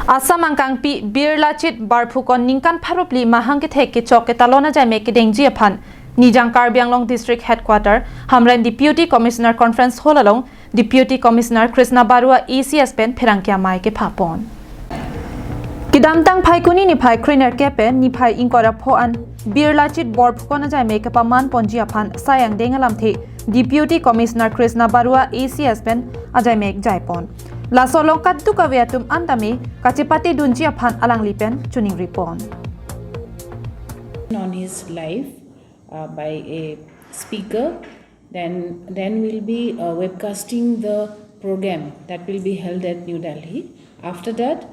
Asam angkang pi Bir Lachit Barphukan ningkan pharupli mehang kethek ke chok katalon ajaimek Indeng aphan nijang Karbianglong District Headquarter Hamren Deputy Commissioner Conference Hall along Deputy Commissioner Krishna Barua ECS pen pherangkya mai ke phapon Kidamtang phai kuni ni phai kriner kepe ni phai inkora phoan Bir Lachit Barphukan ajaimek kapaman ponji aphan sayang dengalam the Deputy Commissioner Krishna Barua ECS pen ajaimek jaipon Lasolong kadtu kawiatum antami kachipati dunji aphan alang lipen tuning ripon. On his live by a speaker, then we'll be webcasting the program that will be held at New Delhi. After that,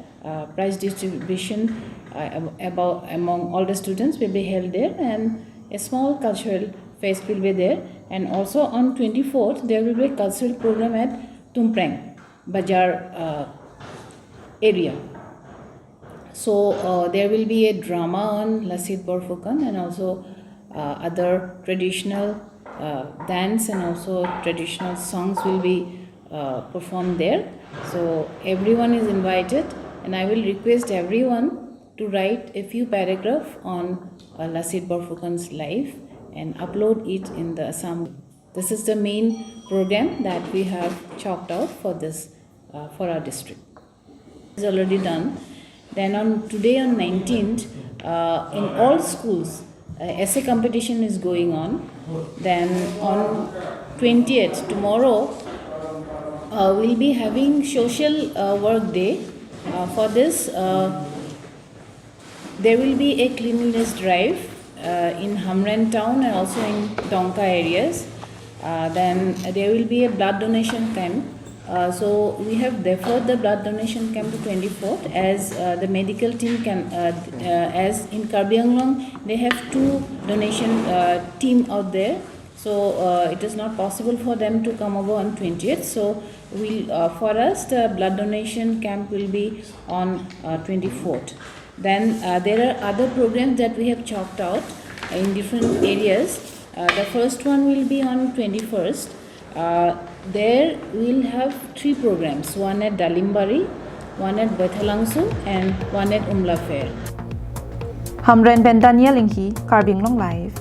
prize distribution among all the students will be held there, and a small cultural fest will be there. And also on 24th, there will be a cultural program at Tumprang Bazaar area. So there will be a drama on Lachit Barphukan and also other traditional dance and also traditional songs will be performed there. So everyone is invited, and I will request everyone to write a few paragraphs on Lachit Barphukan's life and upload it in the Assam. This is the main program that we have chalked out for this for our district. It's already done. Then today on 19th, in all schools, essay competition is going on. Then on 20th, tomorrow, we'll be having social work day. For this, there will be a cleanliness drive in Hamren town and also in Donka areas. Then there will be a blood donation camp. So we have deferred the blood donation camp to 24th as the medical team can, as in Karbianglong, they have two donation team out there. So it is not possible for them to come over on 20th. So for us, the blood donation camp will be on 24th. Then there are other programs that we have chalked out in different areas. The first one will be on 21st. There we'll have three programs, one at Dalimbari, one at Bethalangsu and one at Umla Fair. Hamren Ben Daniel Inghi, Karbianglong Live.